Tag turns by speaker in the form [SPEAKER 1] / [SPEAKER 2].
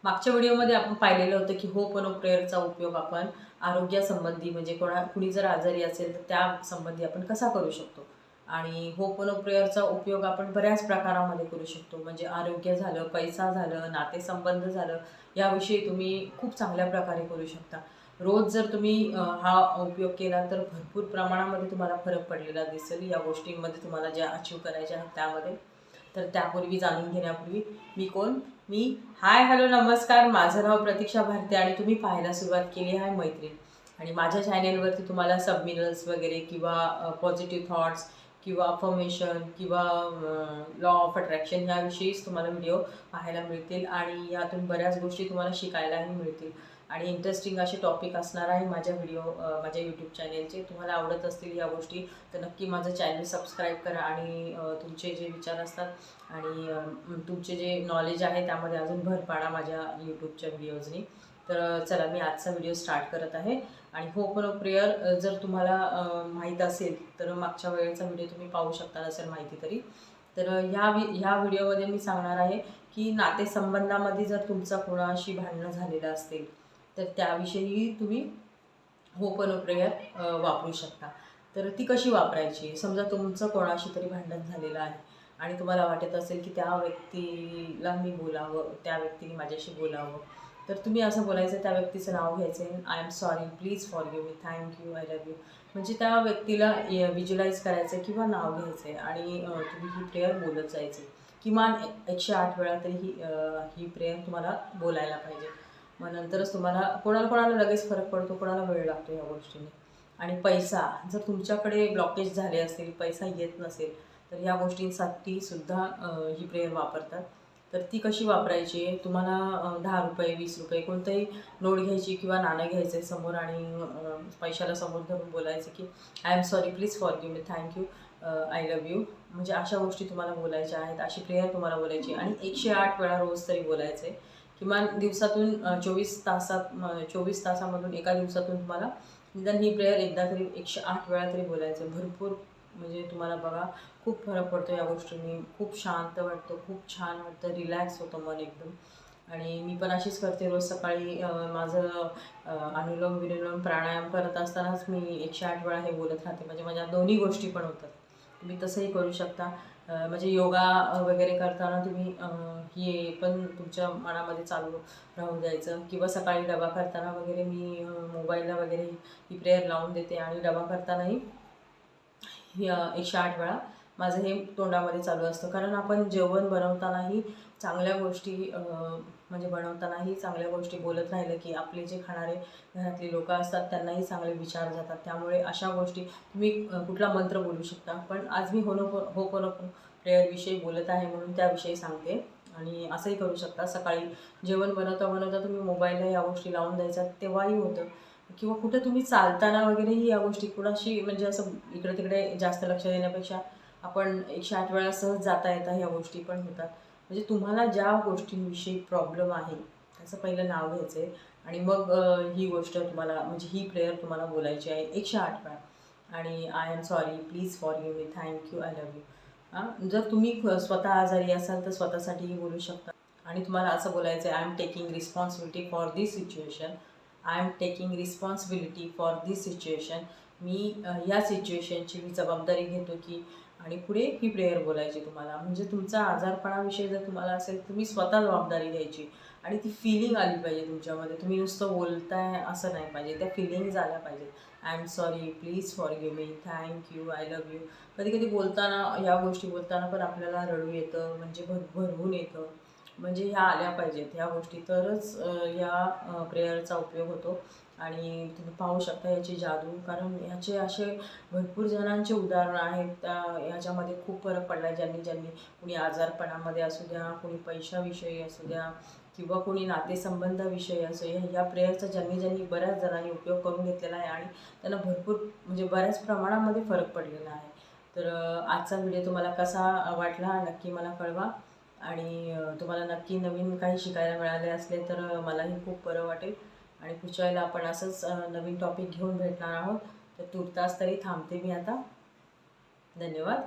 [SPEAKER 1] मागच्या व्हिडिओमध्ये आपण पाहिलेलं होतं की होपनो प्रेयरचा उपयोग आपण आरोग्यासंबंधी म्हणजे कुणी जर आजारी असेल तर त्या संबंधी आपण कसा करू शकतो. आणि होपनो प्रेयरचा उपयोग आपण बऱ्याच प्रकारामध्ये करू शकतो. म्हणजे आरोग्य झालं, पैसा झालं, नातेसंबंध झालं, याविषयी तुम्ही खूप चांगल्या प्रकारे करू शकता. रोज जर तुम्ही हा उपयोग केला तर भरपूर प्रमाणामध्ये तुम्हाला फरक पडलेला दिसेल या गोष्टींमध्ये, तुम्हाला ज्या अचीव करायच्या आहेत त्यामध्ये. तर त्यापूर्वी जाणून घेण्यापूर्वी मी कोण, मी हाय हॅलो नमस्कार, माझं नाव प्रतीक्षा भारती आणि तुम्ही पाहायला सुरुवात केली आहे मैत्रीण. आणि माझ्या चॅनेलवरती तुम्हाला सबमिनल्स वगैरे किंवा पॉझिटिव्ह थॉट्स किंवा अफर्मेशन किंवा लॉ ऑफ अट्रॅक्शन याविषयीच तुम्हाला व्हिडिओ पाहायला मिळतील आणि यातून बऱ्याच गोष्टी तुम्हाला शिकायलाही मिळतील. आणि इंटरेस्टिंग असे टॉपिक असणार आहे माझ्या माझ्या यूट्यूब चॅनेलचे. तुम्हाला आवडत असतील या गोष्टी तर नक्की माझं चॅनल सबस्क्राईब करा आणि तुमचे जे विचार असतात आणि तुमचे जे नॉलेज आहे त्यामध्ये अजून भर पाडा माझ्या यूट्यूबच्या व्हिडिओजनी. तर चला मी आजचा व्हिडिओ स्टार्ट करत आहे. आणि होपनो प्रेयर जर तुम्हाला माहीत असेल तर मागच्या वेळेचा व्हिडिओ तुम्ही पाहू शकता, नसेल माहिती तरी. तर ह्या व्हिडिओमध्ये मी सांगणार आहे की नातेसंबंधामध्ये जर तुमचा कोणाशी भांडणं झालेलं असेल तर त्याविषयी तुम्ही होपनो प्रेयर वापरू शकता. तर ती कशी वापरायची? समजा तुमचं कोणाशी तरी भांडण झालेलं आहे आणि तुम्हाला वाटत असेल की त्या व्यक्तीला मी बोलावं, त्या व्यक्तीने माझ्याशी बोलावं. तर तुम्ही असं बोलायचं, त्या व्यक्तीचं नाव घ्यायचं, I am sorry, please forgive me, thank you, I love you. म्हणजे त्या व्यक्तीला व्हिज्युलाइज करायचं किंवा नाव घ्यायचं आहे आणि तुम्ही ही प्रेयर बोलत जायचं. किमान 108 वेळा तरी ही प्रेयर तुम्हाला बोलायला पाहिजे. मग नंतरच तुम्हाला कोणाला लगेच फरक पडतो, कोणाला वेळ लागतो या गोष्टीने. आणि पैसा जर तुमच्याकडे ब्लॉकेज झाले असतील, पैसा येत नसेल तर ह्या गोष्टींसाठी सुद्धा ही प्रेयर वापरतात. तर ती कशी वापरायची? तुम्हाला ₹10, ₹20 कोणतंही नोट घ्यायची किंवा नाणं घ्यायचं आहे समोर आणि पैशाला समोर धरून बोलायचं की I am sorry, please forgive me, thank you, I love you. म्हणजे अशा गोष्टी तुम्हाला बोलायच्या आहेत, अशी प्रेयर तुम्हाला बोलायची आणि 108 वेळा रोज तरी बोलायचं आहे. किमान दिवसातून 24 तासामधून एका दिवसातून तुम्हाला निदान ही प्रेयर एकदा तरी 108 वेळा तरी बोलायचं. भरपूर म्हणजे तुम्हाला बघा खूप फरक पडतो या गोष्टींनी. खूप शांत वाटतं, खूप छान वाटतं, रिलॅक्स होतं मन एकदम. आणि मी पण अशीच करते रोज सकाळी. माझं अनुलोम विलोम प्राणायाम करत असतानाच मी 108 वेळा हे बोलत राहते. म्हणजे माझ्या दोन्ही गोष्टी पण होतात. तुम्ही तसंही करू शकता. म्हणजे योगा वगैरे करताना तुम्ही हे पण तुमच्या मनामध्ये चालू राहू द्यायचं. किंवा सकाळी डबा करताना वगैरे मी मोबाईलला वगैरे ही प्रेयर लावून देते आणि डबा करतानाही 108 वेळा माझं हे तोंडामध्ये चालू असतं. कारण आपण जेवण बनवतानाही चांगल्या गोष्टी म्हणजे बनवतानाही चांगल्या गोष्टी बोलत राहिलं की आपले जे खाणारे घरातली लोकं असतात त्यांनाही चांगले विचार जातात. त्यामुळे अशा गोष्टी तुम्ही कुठला मंत्र बोलू शकता. पण आज मी होपनो प्रेयरविषयी बोलत आहे म्हणून त्याविषयी सांगते. आणि असंही करू शकता, सकाळी जेवण बनवता तुम्ही मोबाईलला या गोष्टी लावून द्यायचा, तेव्हाही होतं. किंवा कुठे तुम्ही चालताना वगैरेही या गोष्टी कुणाशी म्हणजे असं इकडे तिकडे जास्त लक्ष देण्यापेक्षा आपण 108 वेळा सहज जाता येता ह्या गोष्टी पण होतात. म्हणजे तुम्हाला ज्या गोष्टींविषयी प्रॉब्लेम आहे त्याचं पहिलं नाव घ्यायचं आहे आणि मग ही गोष्ट तुम्हाला म्हणजे ही प्रेयर तुम्हाला बोलायची आहे 108 वेळा. आणि I am sorry, please forgive me, thank you, I love you. जर तुम्ही स्वतः आजारी असाल तर स्वतःसाठीही बोलू शकता. आणि तुम्हाला असं बोलायचं आहे, I am taking responsibility for this situation, I am taking responsibility for this situation. मी या सिच्युएशनची मी जबाबदारी घेतो की. आणि पुढे ही प्रेयर बोलायची तुम्हाला. म्हणजे तुमचा आजारपणाविषयी जर तुम्हाला असेल तुम्ही स्वतः जबाबदारी घ्यायची आणि ती फिलिंग आली पाहिजे तुमच्यामध्ये. तुम्ही नुसतं बोलताय असं नाही पाहिजे, त्या फिलिंग्ज आल्या पाहिजेत. I am sorry, please forgive me, thank you, I love you. कधी कधी बोलताना या गोष्टी बोलताना पण आपल्याला रडू येतं, म्हणजे भरभरून येतं. म्हणजे ह्या आल्या पाहिजेत ह्या गोष्टी, तरच या प्रेयरचा उपयोग होतो. आणि तुम्ही पाहू शकता याची जादू. कारण याचे असे भरपूर जणांचे उदाहरणं आहेत. ह्याच्यामध्ये खूप फरक पडला आहे. ज्यांनी कुणी आजारपणामध्ये असू द्या, कुणी पैशाविषयी असू द्या किंवा कुणी नातेसंबंधाविषयी असो, या प्रेयरचा ज्यांनी बऱ्याच जणांनी उपयोग करून घेतलेला आहे आणि त्यांना भरपूर म्हणजे बऱ्याच प्रमाणामध्ये फरक पडलेला आहे. तर आजचा व्हिडिओ तुम्हाला कसा वाटला नक्की मला कळवा. आणि तुम्हाला नक्की नवीन काही शिकायला मिळाले असले तर मलाही खूप बरं वाटेल. आणि पुढच्या वेळेला आपण असंच नवीन टॉपिक घेऊन भेटणार आहोत. तर तूर्तास तरी थांबते मी आता. धन्यवाद.